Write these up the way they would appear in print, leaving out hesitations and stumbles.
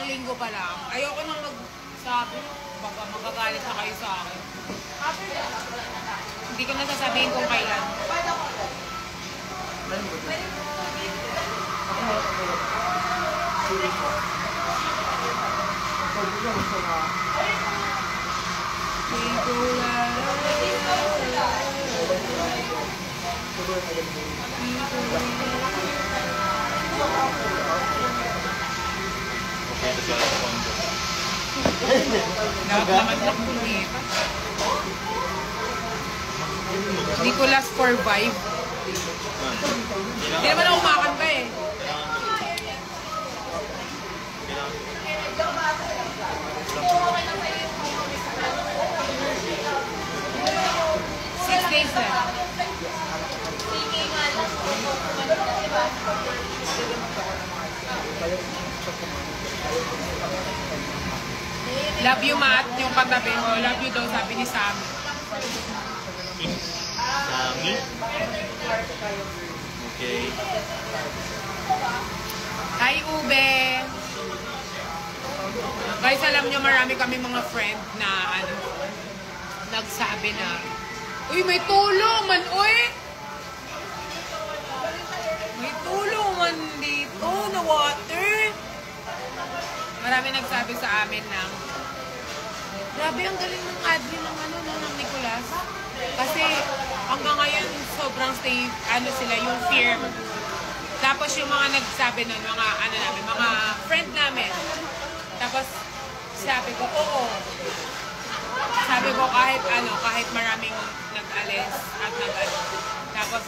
linggo pa lang. Ayoko nang magsabi. Baka magagalit na kayo sa akin. Hindi ko nasasabihin kung kailan. Okay, ito sa kondo. Dapat naman lang pulipa. Nicolas for vibe. Hindi naman ako kumakanta eh. 6 days na. Love you, Matt. Yung katabi mo. Love you daw, sabi ni Sam. Sami? Okay. Hi, Ube! Guys, alam nyo, marami kami mga friend na nagsabi na, uy, may tulong man, uy! May tulong man dito na water. Marami nagsabi sa amin na, grabe, ang galing ng admin ng Nicolas. Kasi hanggang ngayon, sobrang stay, sila, yung firm. Tapos yung mga nagsabi nun, mga friend namin. Tapos sabi ko, oo. Sabi ko kahit maraming nag-alis at Tapos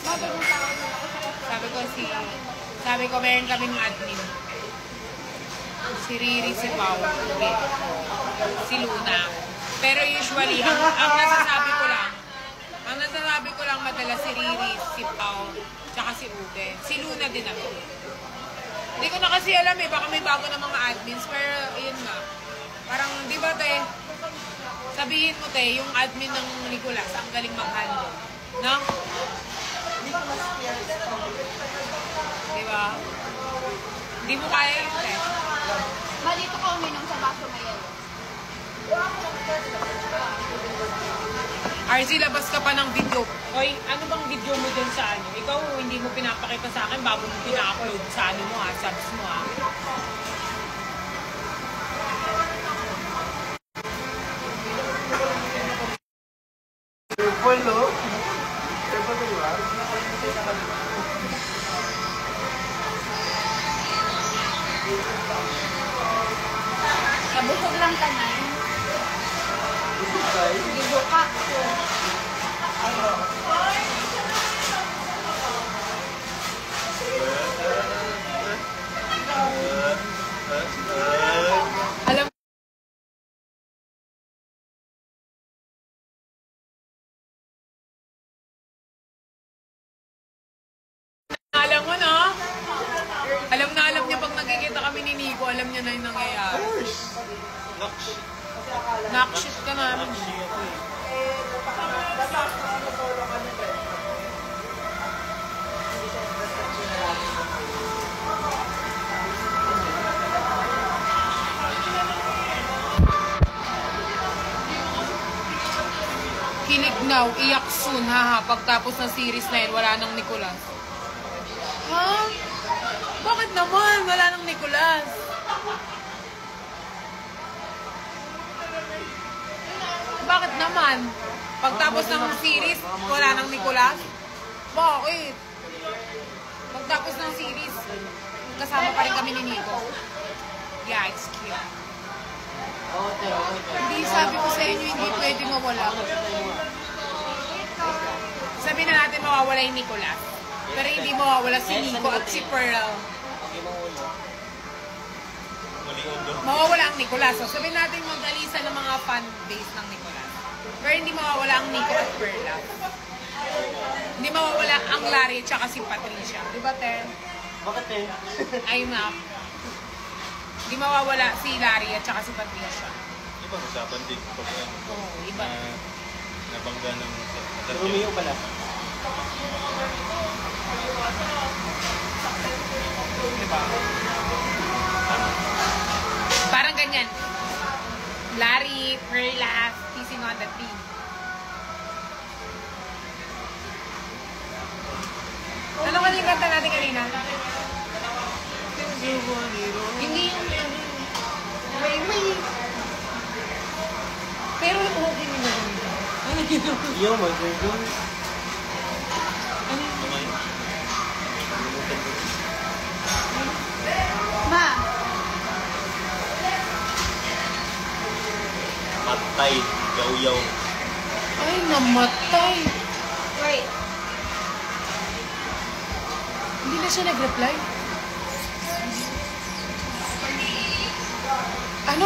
sabi ko meron kaming admin. Si Riri, si Pao, si Luna. Pero usually, ang nasasabi ko lang madalas si Riri, si Pao, tsaka si Ube. Si Luna din ako. Hindi ko na kasi alam baka may bago na mga admins, pero yun nga. Parang, di ba te, sabihin mo te, yung admin ng Nicolas, ang galing mag-handle. No? Di ba? Hindi mo kaya yun te. Malito ka uminom sa baso ngayon. RC, labas ka pa ng video. Oy, ano bang video mo dun sa Ikaw, hindi mo pinapakita sa akin bago mo pina-upload sa mo subs mo Kabusog lang tanay. Gibuka. Alam mo no? Alam niya pag nagkikita kami ni Nico, alam niya na yung nangyayari. Nakshit ka namin. Kilig now, iyak soon, haha. Pagtapos ng series na yun, wala nang Nicolas. Ha? Bakit naman? Wala nang Nicolas. Bakit naman? Pagtapos ng series, wala nang Nicolas? Bakit? Pagtapos ng series, kasama pa rin kami ni Nico. Yeah, it's cute. Hindi, sabi ko sa inyo, hindi pwede mawala. Sabi na natin mawawala yung Nicolas. Pero hindi mawawala si Nico at si Pearl. Mawawala ang Nicolas. So, sabihin natin mag-alisa ng mga fan base ng Nicolas. Pero hindi mawawala ang Nico at Perla. Hindi mawawala ang Larry at si Patricia. Diba, Ter? Bakit eh? Ayun na. Hindi mawawala si Larry at si Patricia. Iba, usapan din. Oo, iba. Nabangga ng... Romeo pala. By natin. Larry, Perlas, Kissing on the Tree. Ano ka yung kanta natin kanina? Hindi yung may. Pero okay nila ganito. Ano yun? Yo, mag-girl. Ano yun? Okay. Ma, Patay. Yaw-yaw. Ay, namatay. wait. Hindi na siya nag-reply. Ano?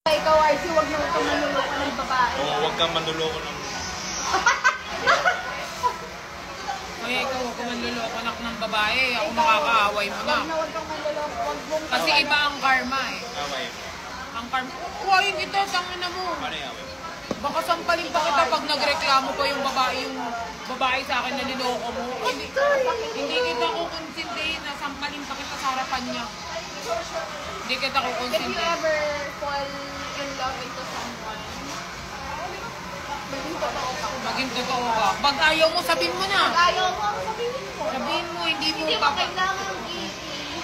Ikaw, RC, huwag na ito manuloko ng babae. Oo, huwag kang manluloko ng... Kaya ikaw, huwag ka manluloko ng babae. Ako makakaaway mo na. Huwag kang manuloko. Huwag mong Kasi iba ang karma eh. Away. Ang karma. Kuhain kita, tangin na mo. Paano yung away? Baka sampalin pa kita pag nagreklamo pa yung babae sa akin na niloko mo. Hindi kita kukonsintihin na sampalin pa kita sa harapan niya. Hindi kita If you kukonsintihin. ever fall in love into someone, maging totoo ka. Maging totoo ka. Pag ayaw mo, sabihin mo na. Pag ayaw mo, sabihin mo. Sabihin mo, hindi mo Hindi mo kailangan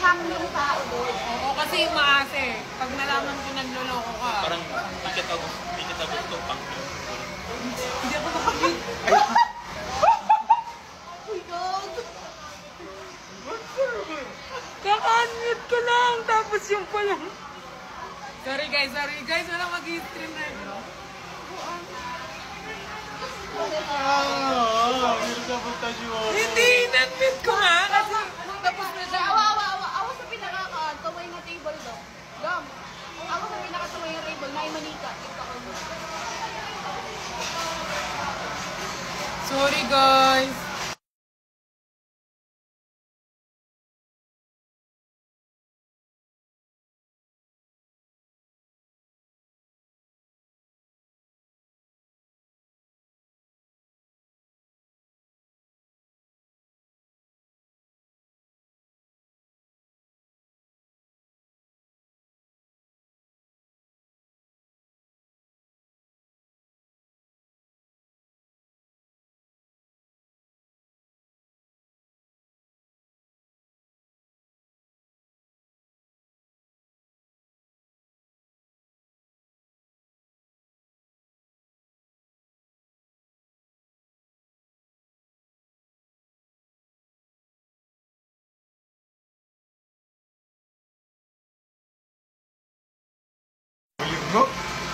i-hang yung tao doon. Oo, kasi yung maase. Pag nalaman ko nagloloko ka. Parang hindi kita gusto pang... Hindi ako nakabit. Uy, God! Kaka-unmute ko lang. Tapos yung pala. Sorry guys. Wala mag-i-stream na yun. Hindi, in-unmute ko nga. Kasi tapos na siya. Awa sa pinaka-tuway na table daw. Gam. Ako sa pinaka-tuway na table, na manika. Sorry guys.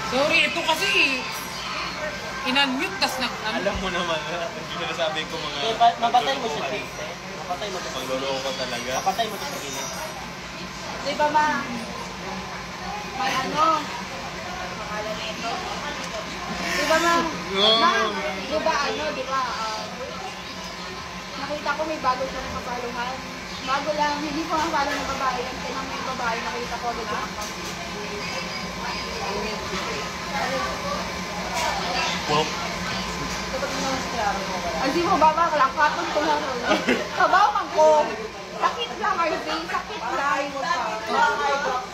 Sorry, ito kasi in-unmute, tas Alam mo naman, hindi na nasabi ko mga... Mapatay mo siya, Pete. Mapatay mo siya. Pagluloko ko talaga. Mapatay mo siya sa gilid. Di ba ma? May ano? Pangalan na ito. Di ba ma? Ma, di ba ano, di ba? Nakita ko may bago siyang kapaluhan. Bago lang, hindi ko ang palo ng babae. Ang tinang may babae, nakita ko agad yung account. Wow. Hindi mo ba makalakatan ko lang. Kabaw man ko. Sakit lang, RV. Sakit lang.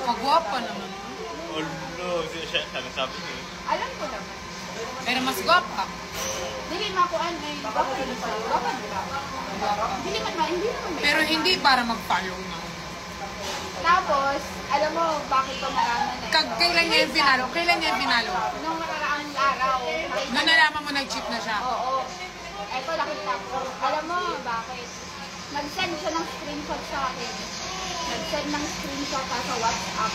magwapa naman. Oh no, siya nagsabi niya. Alam ko naman. Pero mas gwapa. Dili makuan ay bakit din sa'yo? Bakit ba? Hindi naman may. Pero hindi para mag-follow na. Tapos, alam mo bakit ko nalaman eh? Kailan niya yung pinalo? Nung nakaraang araw. Nung nalaman mo nag-cheat na siya. Oo. Eto, nakita ko. Alam mo bakit? Nag-send siya ng screenshot sa akin. Nag-send ng screenshot sa WhatsApp.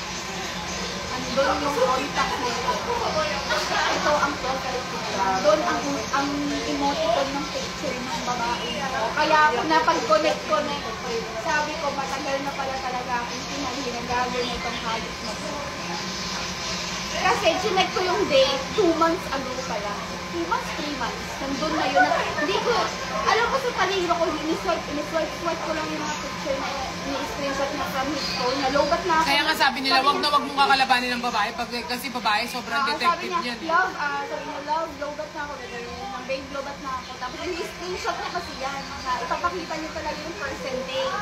Andun yung contact nito. Ito ang profile picture. Doon ang emoticon ng picture ng babae. Kaya ako napag-connect. Sabi ko, matagal na pala talaga akong hinagago na itong hayop na to. Kasi chinek ko yung date 2 months ago pala. 2 months, 3 months. Nandun na yun. Hindi ko, alam ko sa palihiro ko, ini-swipe ko lang yung mga picture na ni-screenshot na from his phone. Nalobat na ako. Kaya nga sabi nila, wag na wag mong kakalabanin ng babae kasi babae sobrang detective sabi niya, yan. Eh. sabi niya, love, lobat na ako. Ng babe, lobat na ako. Tapos ini-screenshot na kasi yan. Na ipapakita niyo talaga yung percentage.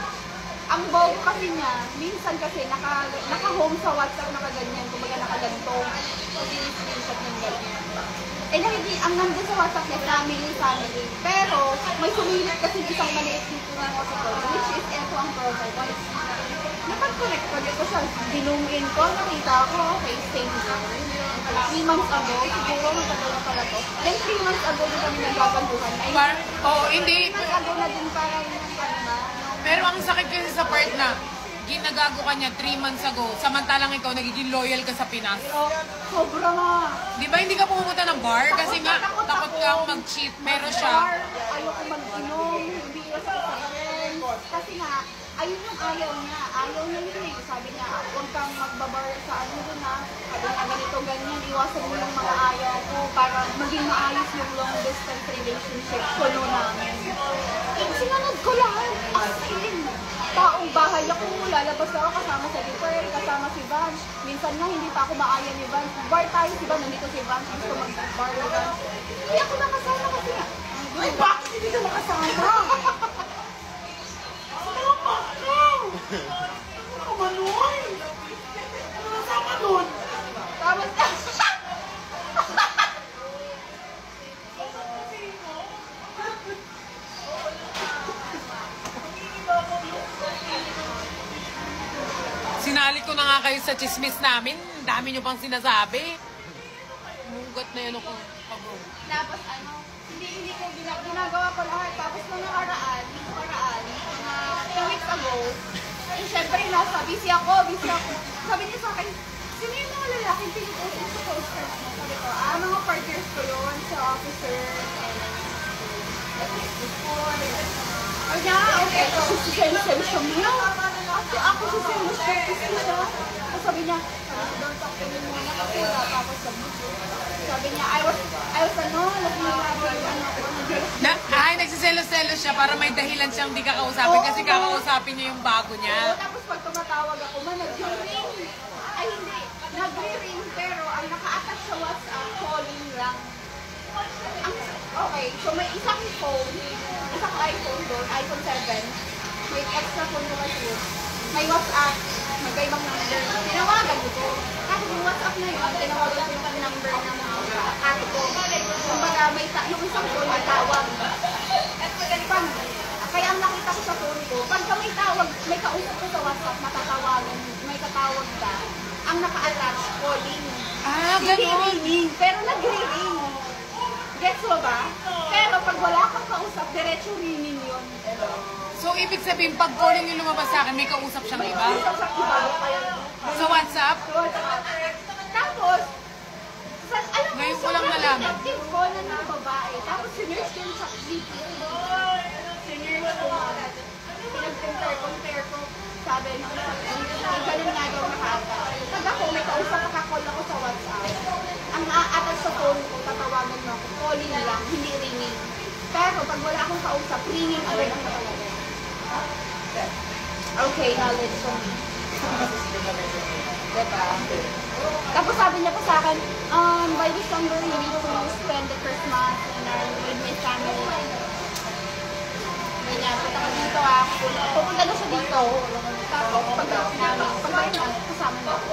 Ang bold kasi niya, minsan kasi naka-home sa WhatsApp, nakaganyan, kumbaga nakaganto. So, ini-screenshot ng ganyan. Eh, ang nandun sa WhatsApp niya, family. Pero, may sumilip kasi isang maliit dito na ako sa which is ito ang profile ko. Nakag-connect ko siya. Dinungin ko, nakita ko, okay, same girl. 3 months ago, siguro matagal na pala to. Then 3 months ago, din kami nagkaganduhan. Hindi. 3 months ago na din parang Pero ang sakit kasi sa part na ginagago ka niya 3 months ago, samantalang ikaw nagiging loyal ka sa Pinas. sobra nga. Di ba hindi ka pumunta ng bar? Kasi nga, takot kang mag-cheat. Pero siya, Ayoko mag-inom, hindi ko sa friends. Kasi nga, ayun yung ayaw niya. Ayaw niya yun eh. Sabi niya, huwag huwag kang magbabar sa ano dun ha. Sabi niya, ganito, ganyan, iwasan mo yung mga ayaw ko para maging maayos yung long distance relationship ko noon namin. Sinunod ko lahat. As in, taong bahay ako, lalabas ako kasama si Dipper, kasama si Van. Minsan nga, hindi pa ako maaya ni Van. Bar tayo si Van, nandito si Van, gusto mag-bar ni Van. Hindi ako nakasama kasi nga. Ay, bakit hindi ka makasama? Sumama ka! Ano manoy? Ano nasama nun? Tapos na. Sinali ko na nga kayo sa chismis namin. Ang dami nyo pang sinasabi. Mugat na yan ako. Tapos ano, hindi ko ginagawa ko lahat. Tapos nung nakaraan, mga 2 weeks ago, eh, syempre nasa, busy ako. Sabi niya sa akin, sino yung mga lalaking pinupost mo sa poster mo? Sabi ko, mga partners ko yun sa officer. Ay niya, okay, si Sensei siya mo. Kasi ako si Sensei siya. Tapos sabi niya, don't talk to me muna kasi wala pa ako sa video. Sabi niya, I was nagsiselos-selos siya para may dahilan siyang di kakausapin kasi kakausapin niya yung bago niya. Tapos pag tumatawag ako, nag-ring. Ay hindi, nag-ring pero ang naka-attach sa WhatsApp, calling lang. Okay, so may isang iPhone doon, iPhone 7. May extra phone ko kasi. May WhatsApp, magkaibang number. Tinawagan ko. Tapos yung WhatsApp na yun, tinawagan ko yung number ng mga ate ko. Kumbaga, yung isang phone may tawag. Kaya ang nakita ko sa phone ko, pagka may tawag, may kausap ko sa WhatsApp, matatawagan, may katawag ka, ang naka-attach, calling. Hindi Ganun. ringing, pero nagre-ring. Gets mo ba? Pero pag wala kang kausap, diretso ringing yun. So, ibig sabihin, pag calling yung lumabas sa akin, may kausap siyang iba? Sa iba. Sa WhatsApp? Tapos, alam mo, Ngayon ko lang nalaman. active ko na ng babae. Tapos, sinerge ko sa GP. Sinerge ko. Pinag-compare ko. Sabi, ganun nga daw nakaka. Pag ako, may kausap, makakall ako sa WhatsApp. Ang na-attach sa phone ko, tatawagan mo ako. Calling lang, hindi ringing. Pero pag wala akong kausap, ringing agad ang talaga. Okay, knowledge for me. Diba? Tapos sabi niya pa sa akin, by December, you need to spend the Christmas with my family. Ganyan, punta ka dito pupunta na siya dito. Tapos, pag-out namin, kasama na ako.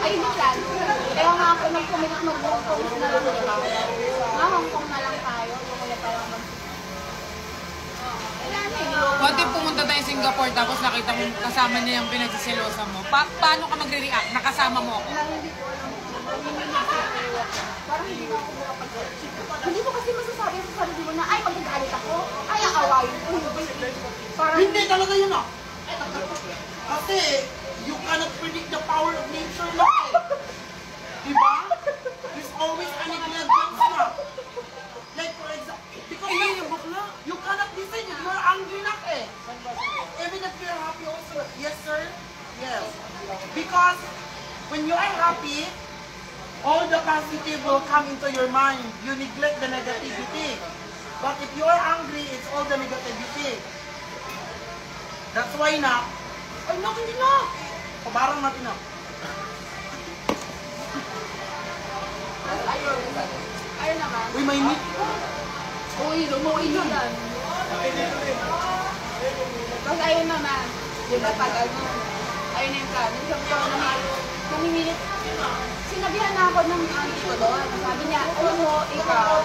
Ayun yung plan. Kaya nga ako nag-commit mag-Hong Kong na lang nila. Hong Kong na lang tayo. Kaya parang What if pumunta tayo Singapore tapos nakita mo kasama niya yung pinagsiselosa mo? Paano ka magre-react? Nakasama mo ako? hindi ko alam. Parang hindi na ako makapag-check. Hindi mo kasi masasabi sa sarili mo na, ay, magagalit ako. Ay, aawayin ko. Parang Hindi talaga yun ah. Kasi, you cannot predict the power of nature na eh. Diba? There's always an negligence na. Like for example, because you cannot decide if you're angry na eh. Even if you're happy also. Yes sir? Yes. Because when you are happy, all the positive will come into your mind. You neglect the negativity. But if you are angry, it's all the negativity. That's why na, ay no, hindi na. Pabarang natin na. ayun naman. Uy, may meat. Uy, lumuwi yun. Tapos ayun naman. Diba pag ano, ayun na yung plan. Sabi ko naman, namimilit. Sinabihan na ako ng auntie ko doon. Sabi niya, alam mo, ikaw,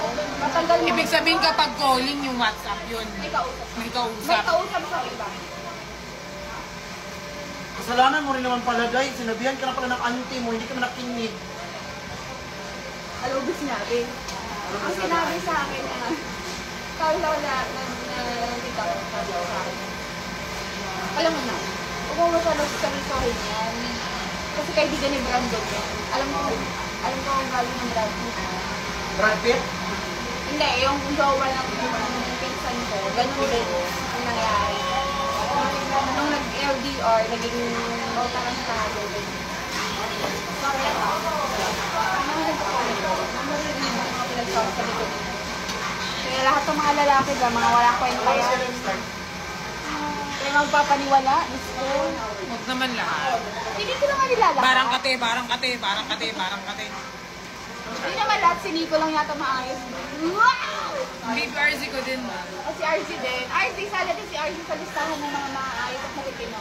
matanggal mo. Ibig sabihin kapag calling yung WhatsApp yun. May kausap. May May kausap. kausap sa iba. Kasalanan mo rin naman pala, guys. Sinabihan ka na pala ng auntie mo, hindi ka na nakinig. Alam mo sinabi? Ang sinabi sa akin na, sabi daw na nandito ako sabi sa akin. Alam mo na, umuwi ka lang sa ritohin yan. Kasi kaibigan ni Brandon yan. Alam ko ang galing ng Brandon. Brad Pitt? Hindi, yung jowa ng pinsan ko, ganun din ang nangyari. Nung LDR, naging tarantado. Sorry ako. Kaya lahat ng mga lalaki ba, mga walang kwenta yan. Kaya magpapaniwala, gusto. Huwag naman lahat. Hindi ko naman nilalahat. Barang kate, barang kate, barang kate, barang kate. Hindi naman lahat, si Nico lang yata maayos. Wow! Big RZ ko din. O si RC din. RC, sala din si RC sa listahan ng mga maayos at matitino.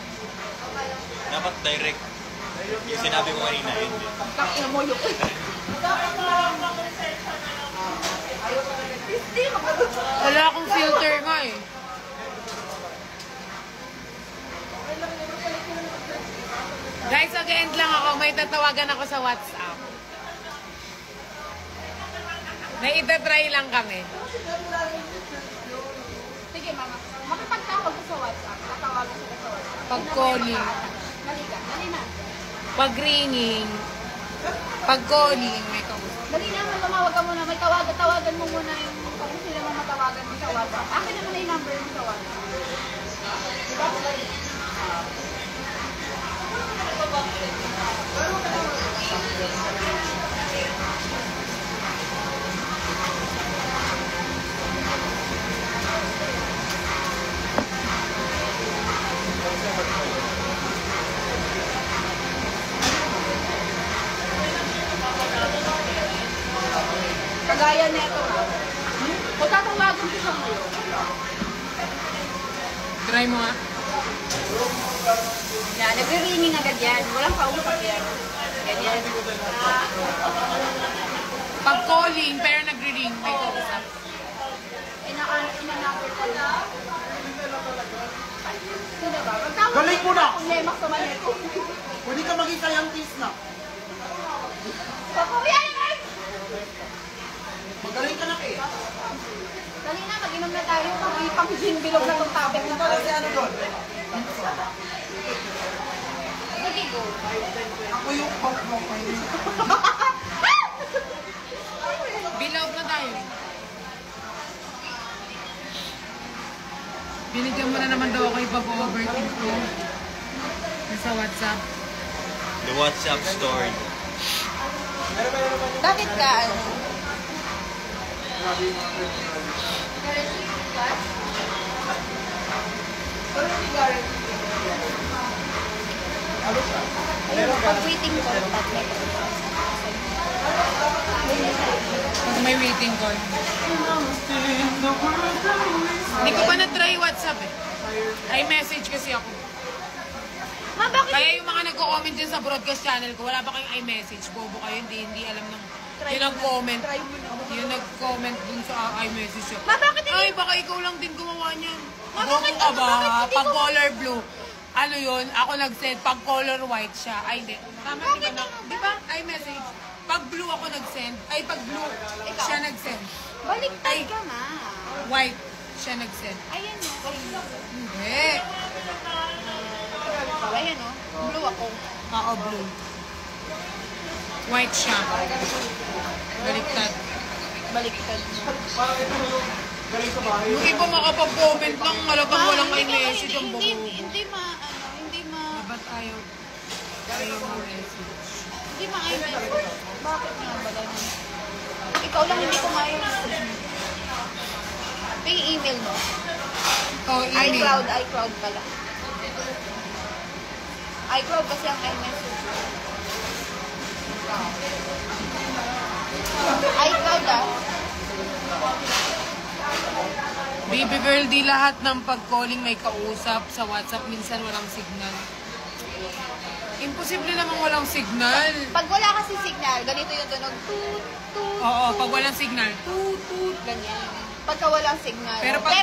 Dapat direct. Yung sinabi ko kanina, hindi. Kakina mo yun. Hindi, Wala akong filter nga eh. Guys, again lang ako. May tatawagan ako sa WhatsApp. Naitatry lang kami. Sige, mama. Makipagtawag ko sa WhatsApp. Tatawagan sila sa WhatsApp. Pag calling. Dali ka. Dali na. Pag ringing. Pag calling, may kausap. Dali na, tumawag ka muna. May tawagan mo muna yung kung sila mo matawagan mo sa WhatsApp. Akin naman na yung number mo sa WhatsApp. Diba? Kagaya nito. Kung tatawagan ko siya ngayon. Try mo nga. Yan, nagre-ringing agad yan. Walang kausap yan. Ganyan. Pag calling, pero nagre-ring, may kausap. Ina-number ko na. Sino ba? Pagtawag Galing mo na! Kung lemak sa manito. Pwede ka maging scientist na. Pakuya! Magaling ka na eh. Dali na, mag-inom na tayo. Pang-gin bilog na itong topic na Para si ano doon? Sige, go. Ako yung pop mo kayo. Bilog na tayo. Binigyan mo na naman daw ako ipag-overthink ko. Sa WhatsApp. The WhatsApp story. Bakit ka, ano? Ayun, pag-waiting ko, Pag may waiting call. Hindi ko pa na-try WhatsApp eh. Ay message kasi ako. Ma, bakit? Kaya yung mga nagko-comment dyan sa broadcast channel ko, wala ba kayong iMessage? Bobo kayo, hindi alam ng... Yung nag-comment. Yung nag-comment dun sa iMessage ko. Ma, bakit hindi? Ay, baka ikaw lang din gumawa niyan. Ma, Bobo bakit- ka ba? bakit hindi Pag ko- color blue, ano yun? Ako nag-send. Pag color white siya. Ay, hindi. Tama, di ba? Di ba? iMessage. Pag blue ako nag-send. Ay, pag blue, Ikaw? siya nag-send. Baliktad ka nga. White, siya nag-send. Ayan o. Hindi. Ayan o. Blue ako. Oo, blue. White siya. Baliktad. Baliktad mo. Yung iba makapag-comment lang, malabang walang iMessage ang buko. Hindi Ba't ayaw? Ayaw mo message. ma-iMessage. Bakit nga ba ganun? Ikaw lang hindi ko ma-iMessage. Ito yung email mo. Oh, email. iCloud pala. iCloud kasi ang iMessage. iCloud ah. Baby girl, di lahat ng pag-calling may kausap sa WhatsApp. Minsan walang signal. Imposible namang walang signal. Pag wala kasi signal, ganito yung tunog. Toot, toot, Oo, pag walang signal. Toot, toot. ganyan. Pagka walang signal. Pero pag-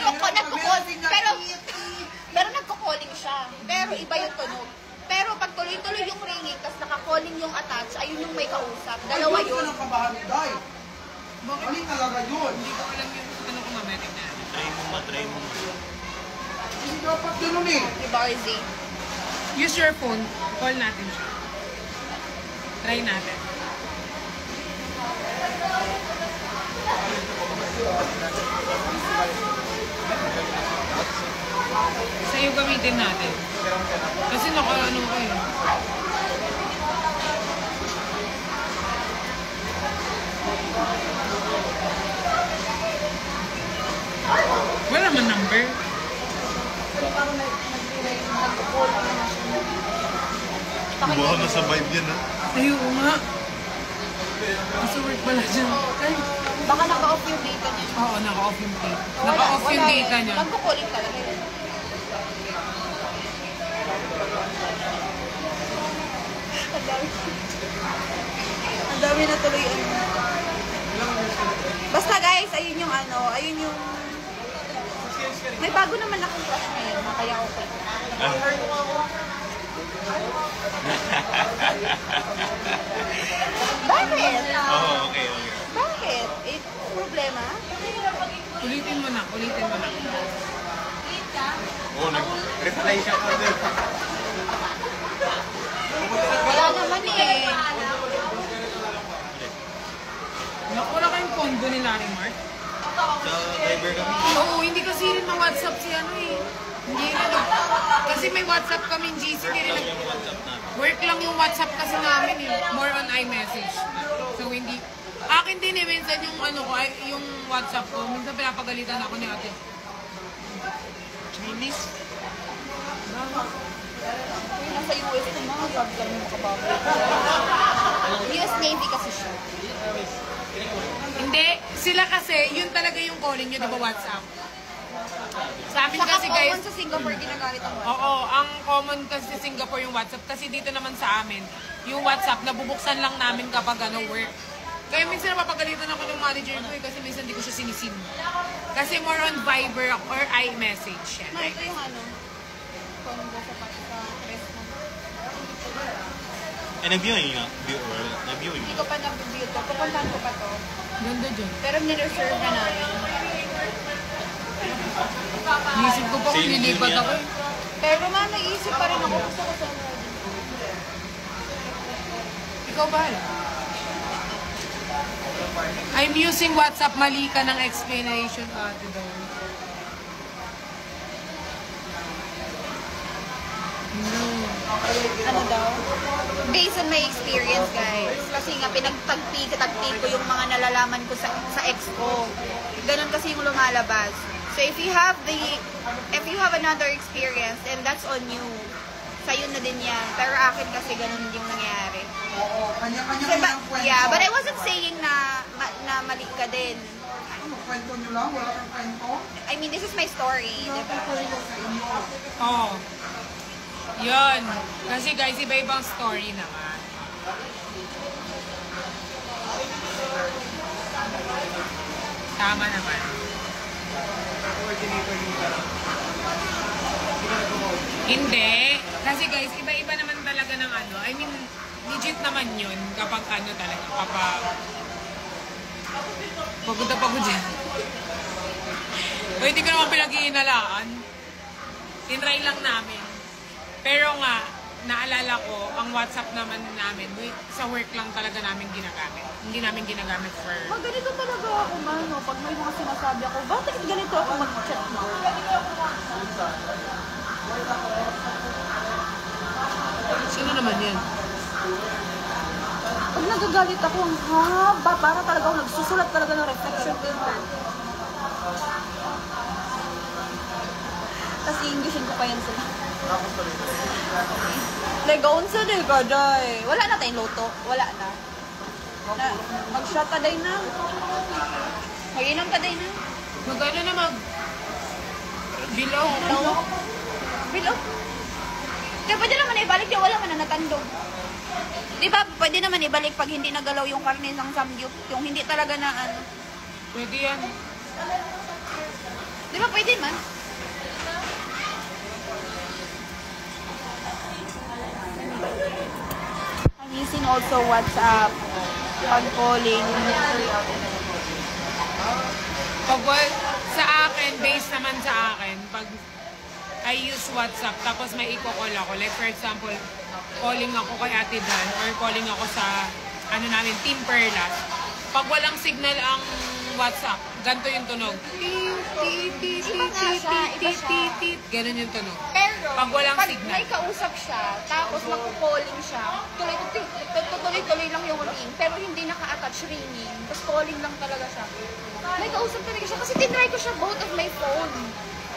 pero nagko-calling siya. Pero iba yung tunog. Pero pag tuloy-tuloy yung ringing, tapos naka-calling yung attach, ayun yung may kausap. Dalawa Ayun ka yun. ng kabahan, Day. Mali talaga yun. Hindi ko alam yung ano ko mamaya tignan. Try mo. Hindi dapat ganun eh. Diba, RZ? Use your phone. Call natin siya. Try natin. Sa'yo gamitin natin. Kasi naka-ano ko eh. Wala man number. Buha na sa vibe yan, ha? Ayoko nga. Gusto work pala dyan. Ay. Baka naka-off yung data niya. Oo, naka-off yung data. Naka-off yung data niya. Nagkukulit talaga yun. Ang dami na tuloy ano. Basta guys, ayun yung ano, ayun yung... May bago naman akong crush ngayon, kaya okay. Bakit? Oo, okay. Bakit? Problema? Ulitin mo na. Oo, nag-reply siya ko doon. Wala naman eh. Wala kayong combo ni Larry Mark? Sa driver kami. Oo, hindi kasi rin ma-WhatsApp si ano eh. Hindi rin kasi may WhatsApp kami in GC. Hindi rin Yung WhatsApp na. work lang yung WhatsApp kasi namin eh. More on iMessage. So hindi... Akin din eh, minsan yung ano ko, yung WhatsApp ko, minsan pinapagalitan ako ni ate. Chinese? Nasa US na mga sabi kami makabago. US Navy kasi siya. Hindi, sila kasi, yun talaga yung calling nyo, di ba WhatsApp? Sa amin Saka kasi guys, common sa Singapore ginagamit ang WhatsApp. oo, ang common kasi sa Singapore yung WhatsApp. Kasi dito naman sa amin, yung WhatsApp, nabubuksan lang namin kapag ano, work. Kaya minsan napapagalitan ako ng manager ko eh, kasi minsan di ko siya sinisin. Kasi more on Viber or iMessage siya. Mali ko yung ano, combo sa rest mo. nag-viewing nga. Nag-viewing Hindi nga. ko pa na-review to. Pupuntahan ko pa to. Ganda dyan. Pero nireserve na namin. Nisip ko pa kung Same lilipat din ako yan. eh. Pero naisip pa rin ako. Gusto ko sa Ikaw bahala. I'm using WhatsApp, mali ka ng explanation, ate daw. No. ano daw? Based on my experience, guys. Kasi nga, pinagtagpi ko yung mga nalalaman ko sa ex ko. Ganon kasi yung lumalabas. So, if you have another experience, and that's on you, sa'yo na din yan. Pero akin kasi ganon yung nangyari. Oo, kanya-kanya Kasi, ang kwento. yeah, but I wasn't saying na mali ka din. Ano, kwento nyo lang? Wala kang kwento? I mean, this is my story, diba? Oo. Yun. Kasi guys, iba-ibang story naman. Tama naman. Hindi. Kasi guys, iba-iba naman talaga ng ano. I mean, legit naman yun kapag ano talaga. Kapag... Pagod na pagod yan. O, hindi ko naman pinag-iinalaan. Tinry lang namin. Pero nga, naalala ko, ang WhatsApp naman namin, sa work lang talaga namin ginagamit. Hindi namin ginagamit for... Ganito talaga ako, mano. Pag may mga sinasabi ako, bakit ganito ako mag-chat mo? Sino naman yan? Pag nagagalit ako, ang haba. Para talaga ako nagsusulat talaga ng reflection paper. Tapos i-Englishin ko pa yan sila. Legaon sa ka, day. Wala na tayong loto. Wala na. Mag-shot ka, day na. Mag-inom ka, day na. Magkano na mag... Bilaw. Bilo. Kaya pwede naman ibalik yung wala man na natandog. Di ba, pwede naman ibalik pag hindi nagalaw yung karne ng samgyup. Yung hindi talaga na ano. Pwede yan. Di ba, pwede man? I'm using also WhatsApp. Pag calling. Sa akin, based naman sa akin, pag I use WhatsApp, tapos may i-call ako. Like for example, calling ako kay Ate Dan or calling ako sa, ano namin, Team Perla. Pag walang signal ang WhatsApp, ganito yung tunog. Ting, Ganun yung tunog. Pero, Pag walang signal. may kausap siya, tapos magpo-calling siya, tuloy-tuloy lang yung ring, pero hindi naka-attach ringing, tapos calling lang talaga siya. May kausap talaga siya, kasi tinry ko siya both of my phone.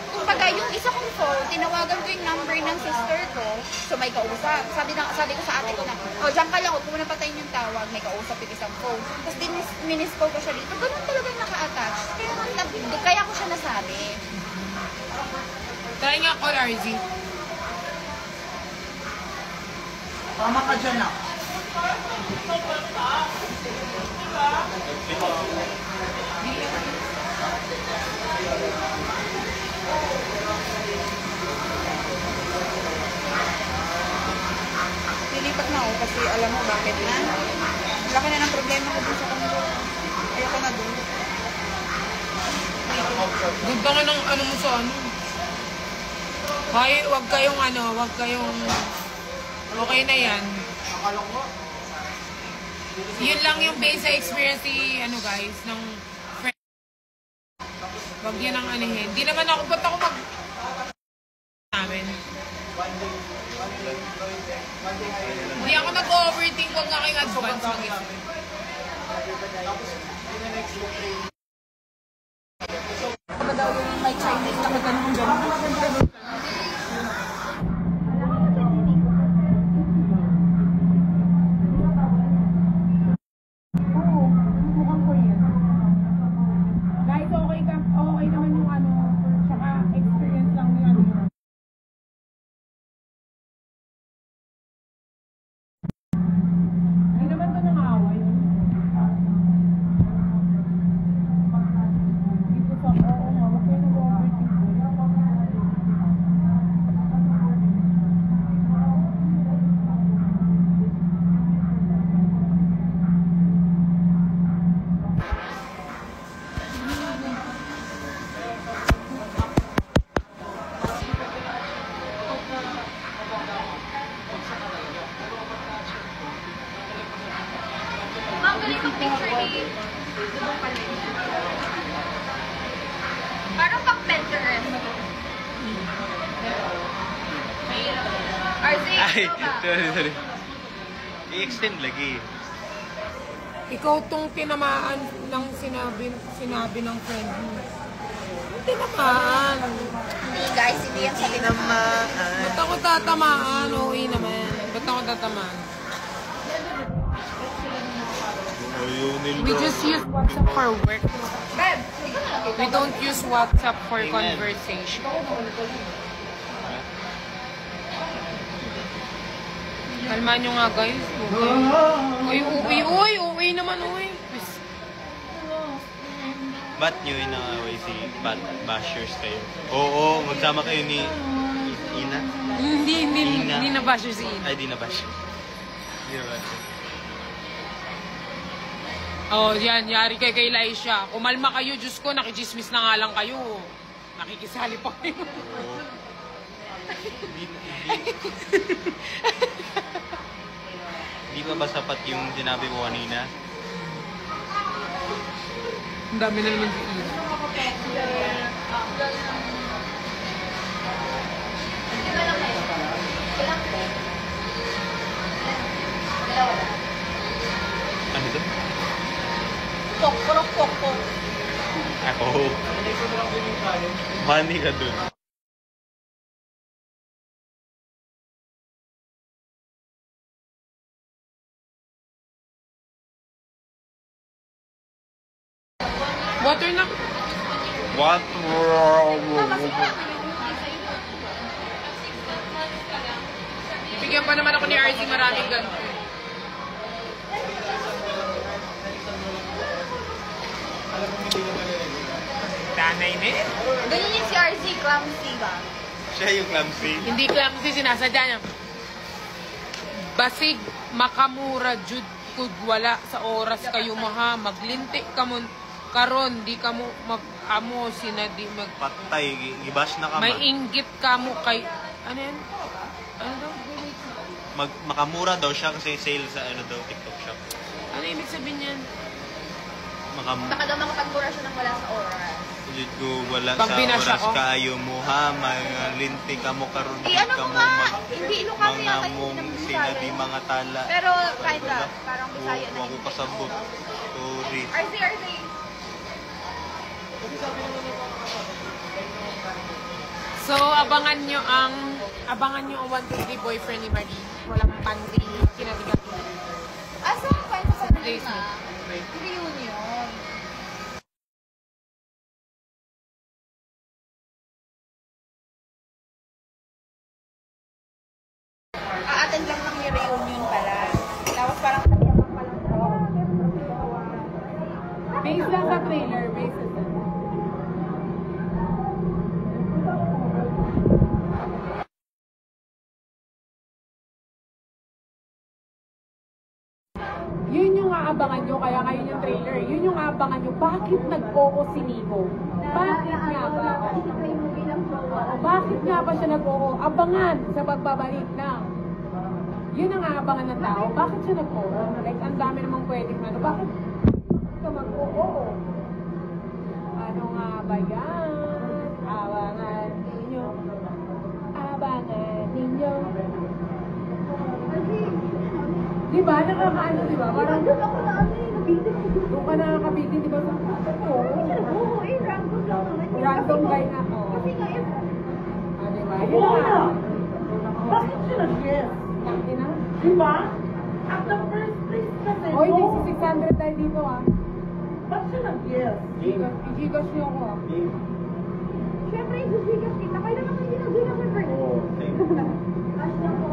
Kumbaga, yung isa kong phone, tinawagan ko yung number ng sister ko, so may kausap. Sabi ko sa ate ko na, oh, dyan ka lang, huwag mo na patayin yung tawag, may kausap yung isang phone. Tapos miniscall ko siya dito, ganun talaga naka-attach. Kaya ko siya nasabi. Try nga call RZ. Tama ka dyan ah. Lilipat na ako kasi alam mo bakit na. Laki na ng problema ko dun sa kanila. Ayoko na dun. Ganda nga ng ano mo sa ano. Hoy, wag kayong okay na yan. Yun lang yung base sa experience ni, guys, ng friend. Wag yun ang anihin. Di naman ako, ba't ako namin? Hindi ako nag-overthink, wag nga kayong advance mag-isip. Ano daw yung may Chinese na ganun. Guys, okay naman yung tsaka experience lang yung Hindi naman ito nang-away. Dito sa, oo nga, wag kayo nag-overthink. Ang galing ng picture ni parang pang Pinterest. RZ, Ay, ikaw ba? sorry. I-extend lagi. Ikaw tong tinamaan ng sinabi ng friend mo. Tinamaan. Hindi guys, hindi yan sa tinamaan. Ba't ako tatamaan? Okay naman. Ba't ako tatamaan? We just use WhatsApp for work. Beb, ikaw na lang. We don't use WhatsApp for conversation. Kalma nyo nga guys. Uy naman, uy. Ba't nyo inaaway si bashers kayo? Oo, magsama kayo ni Ina? Hindi na basher si Ina. Ay, di na basher. Di na basher. Oh, yan. Yari kay Laisha. Kumalma kayo, Diyos ko. Nakichismis na nga lang kayo. Nakikisali pa kayo. Oo. Di ba ba sapat yung sinabi mo kanina? Ang dami na naman si Ina. Ano to? Pok. Ako. Money ka dun. Water na. What? Bigyan pa naman ako ni RZ maraming ganito. Tanay na eh. Ganyan yung si RZ, clumsy ba? Siya yung clumsy. Hindi clumsy, sinasadya niya. Basig, makamura, jud, kud, wala sa oras kayo maha. Maglinti ka mo, karon, di ka mo mag-amo, sinadi mag... Patay, gibash na ka May ma. inggit ka mo kay... Ano yan? Ano daw? Makamura daw siya kasi sale sa TikTok shop. Ano ibig sabihin yan? Baka daw makapagmura siya ng wala sa oras. Jud ko wala Pag sa binasya oras ko. kaayo mo ha, mga linti ka mo karon Ano mo nga, hindi Ilocano mga yata yung mong pinag-Bisaya. sinabi mga tala. Pero kahit na, parang Bisaya na Wa ko kasabot. Sorry. RC. So, abangan nyo ang 123 boyfriend ni Marie. Walang panty, kinatigat mo. Asa ang kwento sa Place kanina? mo. Reunion. A-attend lang ng reunion pala. Tapos parang naiyak pa lang ako. Base lang sa trailer, base lang. Yun yung aabangan nyo, kaya kayo yung trailer. Yun yung aabangan nyo. Bakit nag-oo si Nico? Bakit nga ba? Bakit nga ba siya nag-oo? Abangan sa pagbabalik lang. Yun ang aabangan ng tao. Bakit siya nag-oo? Like, ang dami namang pwedeng ano. Bakit ka mag-oo? Ano nga ba yan? Abangan ninyo. Abangan ninyo. Diba? Nakakaano, diba? Parang doon ako na ano eh, nabitin. Doon ka nakakabitin, diba? Oo. Oo, random lang naman. Random guy na ako. Kasi nga, Ah, diba? Yun nga. Bakit siya nag-guess? Tangin na. Diba? At the first place kasi, Oy, no? may 600 tayo dito ah. Ba't siya nag-guess? I-gigas niyo ako ah. syempre, yung susigas kita. Kailan naman yung nag-gigas ng Oo, same. Cash lang po